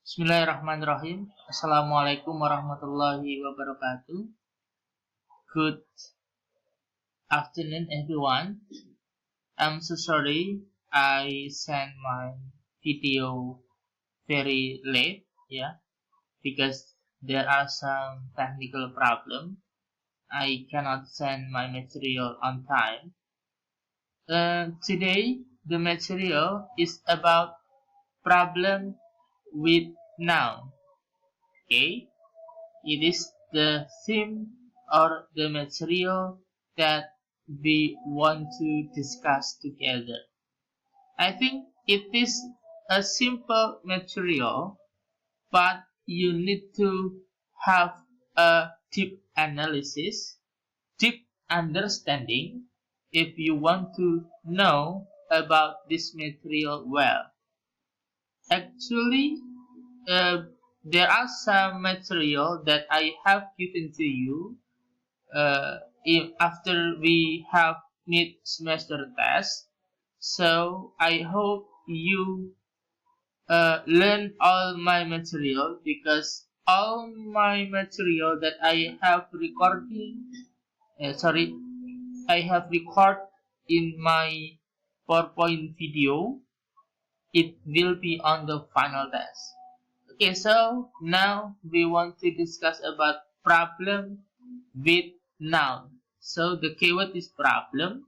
Bismillahirrahmanirrahim. Assalamualaikum warahmatullahi wabarakatuh. Good afternoon, everyone. I'm so sorry I sent my video very late, because there are some technical problem. I cannot send my material on time. Today, the material is about problem with noun. Okay, it is the theme or the material that we want to discuss together. I think it is a simple material, but you need to have a deep analysis, deep understanding if you want to know about this material well. Actually, there are some material that I have given to you after we have mid-semester test. So I hope you learn all my material, because all my material that I have record in my PowerPoint video, it will be on the final test. Okay, so now we want to discuss about problem with noun. So the keyword is problem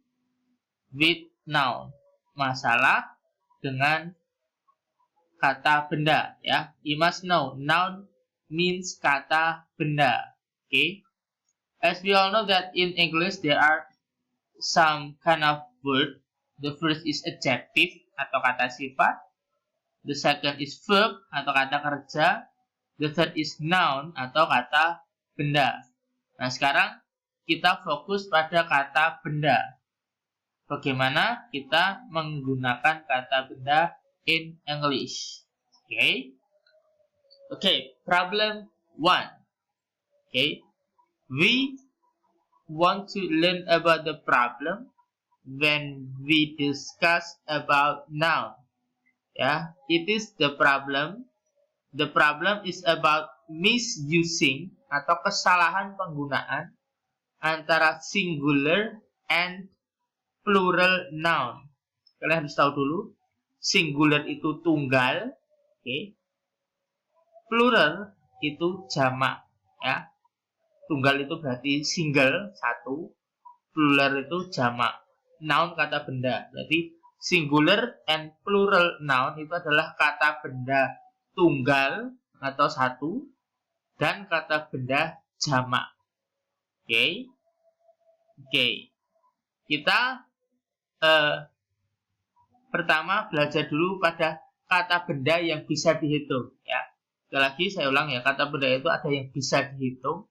with noun. Masalah dengan kata benda, ya. You must know noun means kata benda. Okay. As we all know that in English there are some kind of word. The first is adjective atau kata sifat. The second is verb atau kata kerja. The third is noun atau kata benda. Nah, sekarang kita fokus pada kata benda. Bagaimana kita menggunakan kata benda in English. Okay, problem 1. Okay, we want to learn about the problem when we discuss about noun. It is the problem. The problem is about misusing atau kesalahan penggunaan antara singular and plural noun. Kalian harus tahu dulu, singular itu tunggal, plural itu jamak, ya. Tunggal itu berarti single, satu, plural itu jamak. Noun kata benda, berarti singular and plural noun itu adalah kata benda tunggal atau satu dan kata benda jamak. Kita pertama belajar dulu pada kata benda yang bisa dihitung, ya. Sekali lagi saya ulang, ya, kata benda itu ada yang bisa dihitung,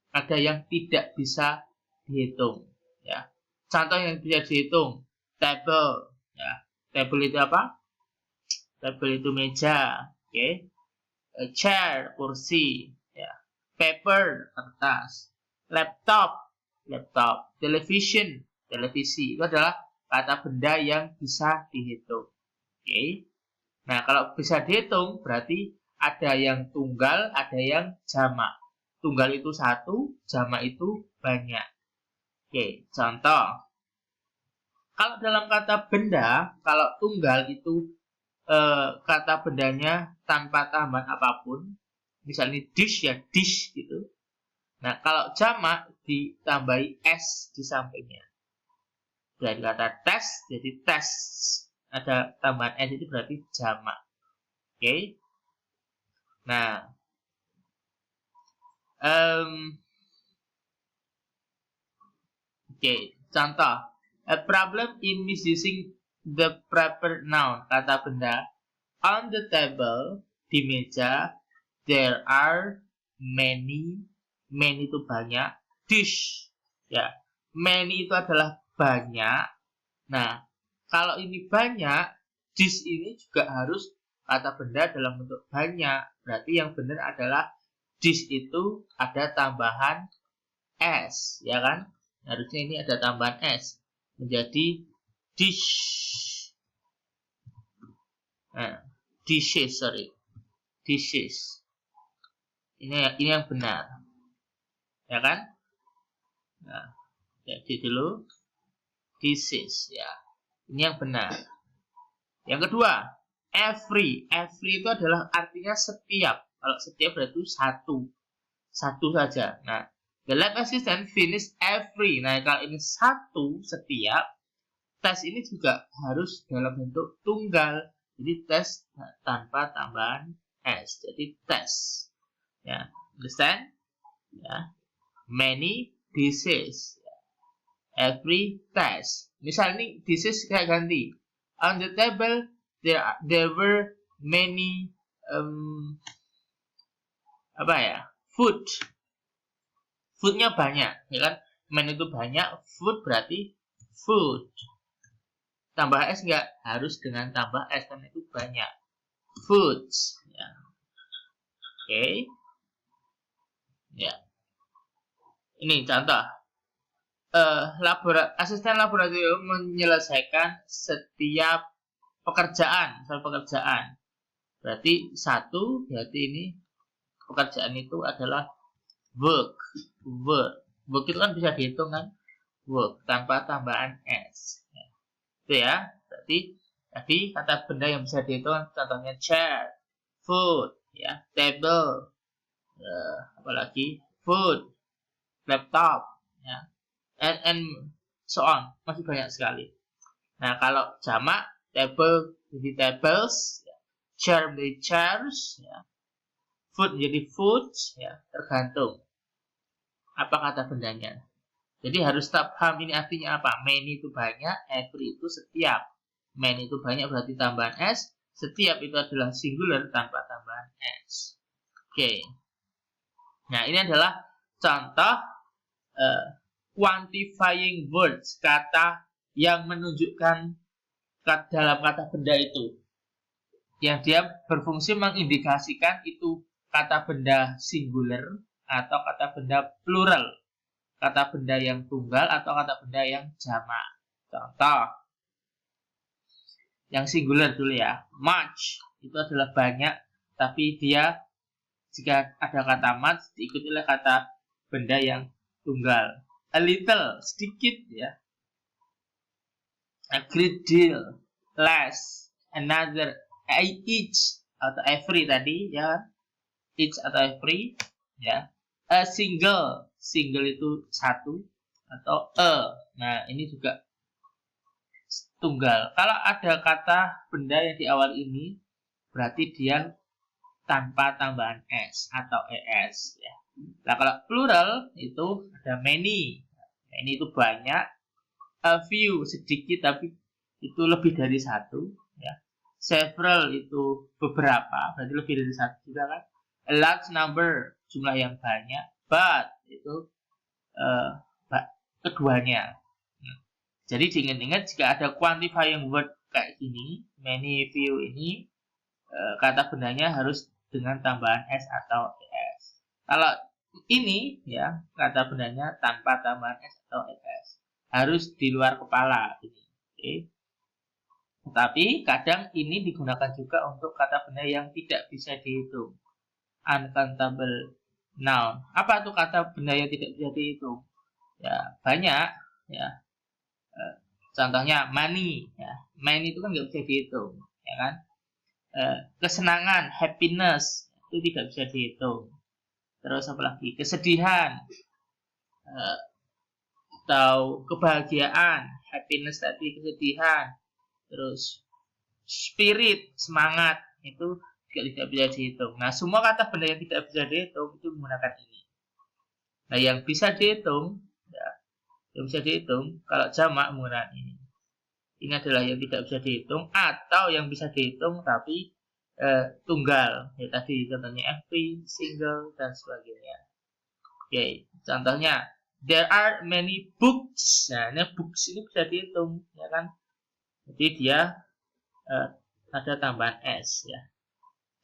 ada yang tidak bisa dihitung, ya. Contoh yang bisa dihitung, table, ya. Table itu apa? Table itu meja, chair, kursi, ya. Paper, kertas. Laptop, television, televisi. Itu adalah kata benda yang bisa dihitung. Nah, kalau bisa dihitung berarti ada yang tunggal, ada yang jamak. Tunggal itu satu, jamak itu banyak. Contoh. Kalau dalam kata benda, kalau tunggal itu kata bendanya tanpa tambahan apapun, misalnya dish, ya dish gitu. Nah, kalau jamak ditambahi s di sampingnya. Dari kata tes jadi tes, ada tambahan s, itu berarti jamak. Nah, contoh, a problem in misusing the proper noun, kata benda. On the table, di meja, there are many itu banyak, dish, ya. Many itu adalah banyak. Nah, kalau ini banyak, dish ini juga harus kata benda dalam bentuk banyak. Berarti yang benar adalah dish itu ada tambahan s, ya kan? Harusnya ini ada tambahan s, menjadi dish. Dishes, sorry. disease. Ini yang benar, ya kan? Nah, jadi dulu disease, ya. Ini yang benar. Yang kedua, every. Every itu adalah artinya setiap. Kalau setiap berarti satu saja. Nah, the lab assistant finish every. Nah, kalau ini satu setiap, tes ini juga harus dalam bentuk tunggal. Jadi tes tanpa tambahan s. Jadi tes. Ya, understand? Ya, many disease. Every test. Misal ini disease kayak ganti. On the table there were many food. Foodnya banyak, ya kan? Many itu banyak, food berarti food. Tambah s nggak harus dengan tambah s karena itu banyak. Foods. Ya. Oke. Ya. Ini contoh. Asisten laboratorium menyelesaikan setiap pekerjaan. Berarti satu, berarti ini pekerjaan itu adalah work. Work itu kan bisa dihitung kan? Work tanpa tambahan s. Ya. Itu ya. Berarti tadi kata benda yang bisa dihitung contohnya chair, food, ya, table, apalagi food, laptop, ya, and so on, masih banyak sekali. Nah, kalau jamak table jadi tables, ya, chair menjadi chairs, ya, food menjadi foods, ya, tergantung apa kata bendanya. Jadi harus tetap paham ini artinya apa. Many itu banyak, every itu setiap. Many itu banyak berarti tambahan s, setiap itu adalah singular tanpa tambahan s. Oke. Nah, ini adalah contoh quantifying words, kata yang menunjukkan dalam kata benda itu. Yang dia berfungsi mengindikasikan itu kata benda singular atau kata benda plural. Kata benda yang tunggal atau kata benda yang jamak. Contoh. Yang singular dulu ya. Much itu adalah banyak, tapi dia jika ada kata much diikuti oleh kata benda yang tunggal. A little, sedikit ya. A great deal, less, another, each atau every tadi ya. Each atau every ya. A single, single itu satu atau a. Nah, ini juga tunggal. Kalau ada kata benda yang di awal ini berarti dia tanpa tambahan s atau es ya. Nah, kalau plural itu ada many. Many itu banyak. A few sedikit tapi itu lebih dari satu ya. Several itu beberapa, berarti lebih dari satu juga kan. A large number jumlah yang banyak. But itu keduanya. Jadi diingat-ingat jika ada quantifying word kayak gini, many, few ini kata bendanya harus dengan tambahan s atau es. Kalau ini ya kata bendanya tanpa tambahan s atau es. Harus di luar kepala ini. Oke. Tetapi kadang ini digunakan juga untuk kata benda yang tidak bisa dihitung. Uncountable noun. Apa tuh kata benda yang tidak bisa dihitung? Ya, banyak ya. Contohnya money ya. Money itu kan nggak bisa dihitung, ya kan? Kesenangan, happiness itu tidak bisa dihitung. Terus apa lagi? Kesedihan atau kebahagiaan, happiness tadi, kesedihan. Terus spirit, semangat itu juga tidak bisa dihitung. Nah, semua kata benda yang tidak bisa dihitung itu menggunakan ini. Nah, yang bisa dihitung, ya, yang bisa dihitung kalau jamak menggunakan ini. Ini adalah yang tidak bisa dihitung atau yang bisa dihitung tapi tunggal. Ya, tadi contohnya every, single, dan sebagainya. Oke, contohnya there are many books. Nah, ini books ini bisa dihitung, ya kan? Jadi dia ada tambahan s ya.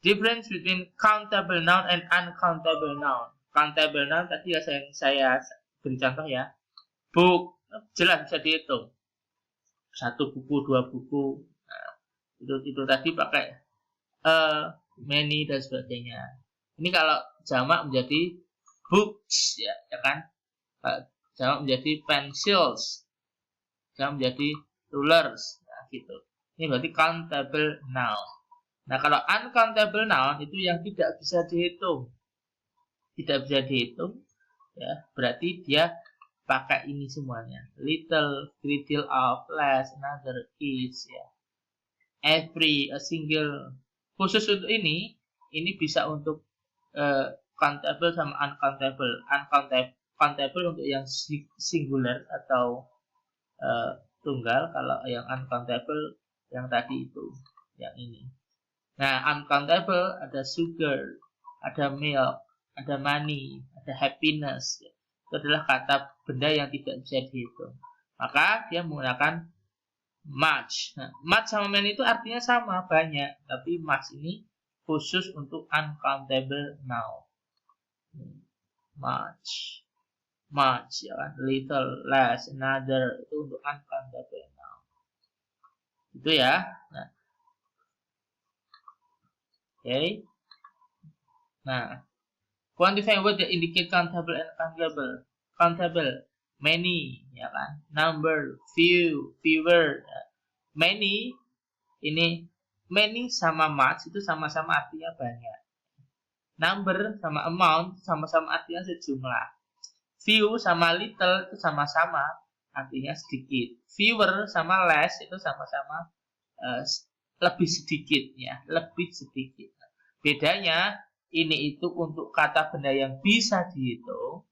Difference between countable noun and uncountable noun. Countable noun tadi ya saya beri contoh ya. Book jelas bisa dihitung. 1 buku, 2 buku. Nah, itu tadi pakai many dan sebagainya. Ini kalau jamak menjadi books, ya kan? Kalau jamak menjadi pencils, jamak menjadi rulers, nah, gitu. Ini berarti countable noun. Nah, kalau uncountable noun itu yang tidak bisa dihitung, tidak bisa dihitung, ya berarti dia pakai ini semuanya, little, great deal of, less, another, each, ya, every, a single. Khusus untuk ini bisa untuk countable sama uncountable. Countable untuk yang singular atau tunggal, kalau yang uncountable yang tadi itu, yang ini. Nah, uncountable ada sugar, ada milk, ada money, ada happiness. Itu adalah kata benda yang tidak bisa dihitung. Maka dia menggunakan much. Nah, much sama many itu artinya sama, banyak. Tapi much ini khusus untuk uncountable noun. Much, much, ya kan? Little, less, another, itu untuk uncountable noun. Itu ya. Nah, oke. Nah, quantifying word that indicate countable and uncountable. Countable, many, ya kan? Number, few, fewer. Many, ini many sama much itu sama-sama artinya banyak. Number sama amount sama-sama artinya sejumlah. Few sama little itu sama-sama artinya sedikit. Fewer sama less itu sama-sama lebih sedikit, ya, lebih sedikit. Bedanya ini itu untuk kata benda yang bisa dihitung.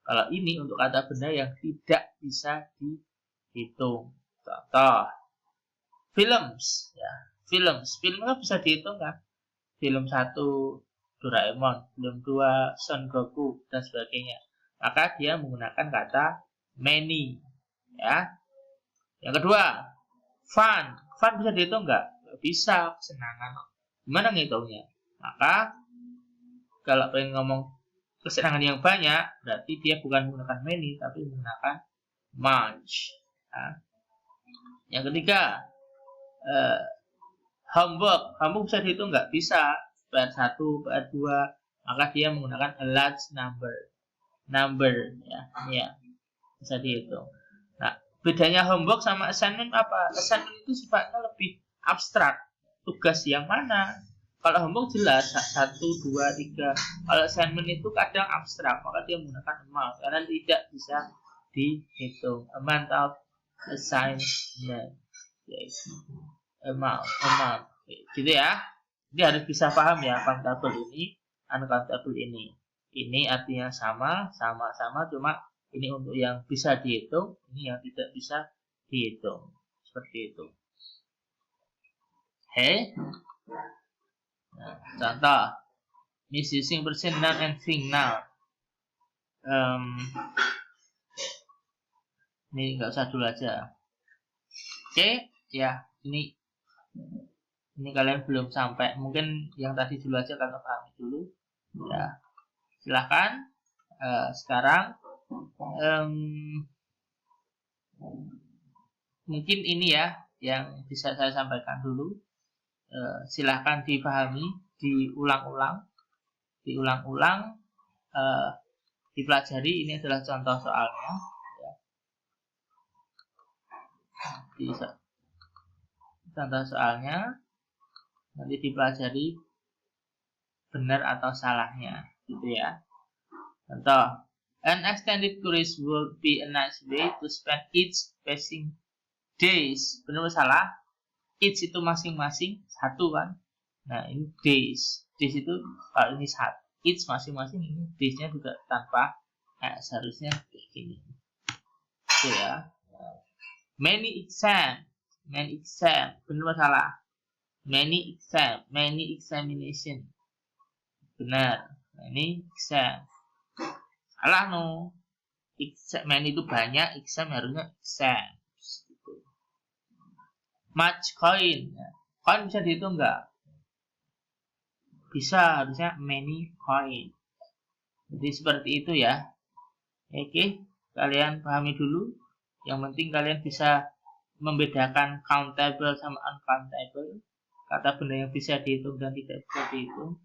Kalau ini untuk kata benda yang tidak bisa dihitung. Contoh, films, ya. Films kan bisa dihitung kan? Film 1 Doraemon, film 2 Son Goku dan sebagainya. Maka dia menggunakan kata many, ya. Yang kedua, fun. Fun bisa dihitung nggak? Bisa, kesenangan. Gimana ngitungnya? Maka kalau pengen ngomong kesenangan yang banyak, berarti dia bukan menggunakan many, tapi menggunakan much. Nah, yang ketiga, homework. Homework bisa dihitung nggak? Bisa. PR1, PR2, maka dia menggunakan a large number. Number, ya, bisa dihitung. Nah, bedanya homework sama assignment apa? Assignment itu sifatnya lebih abstrak. Tugas yang mana? Kalau homework jelas 1, 2, 3. Kalau assignment itu kadang abstrak, maka dia menggunakan amount karena tidak bisa dihitung. Amount of assignment, yes. amount, gitu ya. Jadi harus bisa paham ya, countable ini, uncountable ini. Ini artinya sama, cuma ini untuk yang bisa dihitung, ini yang tidak bisa dihitung. Seperti itu. Oke. Nah, contoh, misusing person noun and thing noun. Ini nggak usah dulu aja. Oke, ya, ini kalian belum sampai. Mungkin yang tadi dulu aja kalian pahami dulu. Ya, silahkan. Sekarang mungkin ini ya yang bisa saya sampaikan dulu. Silahkan dipahami, diulang-ulang, dipelajari. Ini adalah contoh soalnya. Ya. Contoh soalnya nanti dipelajari benar atau salahnya, gitu ya. Contoh, an extended cruise would be a nice way to spend each passing days. Benar atau salah? Each itu masing-masing satu kan. Nah, ini days. Days itu kalau ini satu. Each masing-masing, ini days-nya juga tanpa seharusnya kayak gini. Itu ya. Many exam. Benar atau salah? Many exam. Many examination. Benar. Many exam. Salah no. Many itu banyak, exam harusnya exam. Much coin. Coin bisa dihitung nggak? Bisa, harusnya many coin. Jadi seperti itu ya. Oke, kalian pahami dulu. Yang penting kalian bisa membedakan countable sama uncountable. kata benda yang bisa dihitung dan tidak bisa dihitung,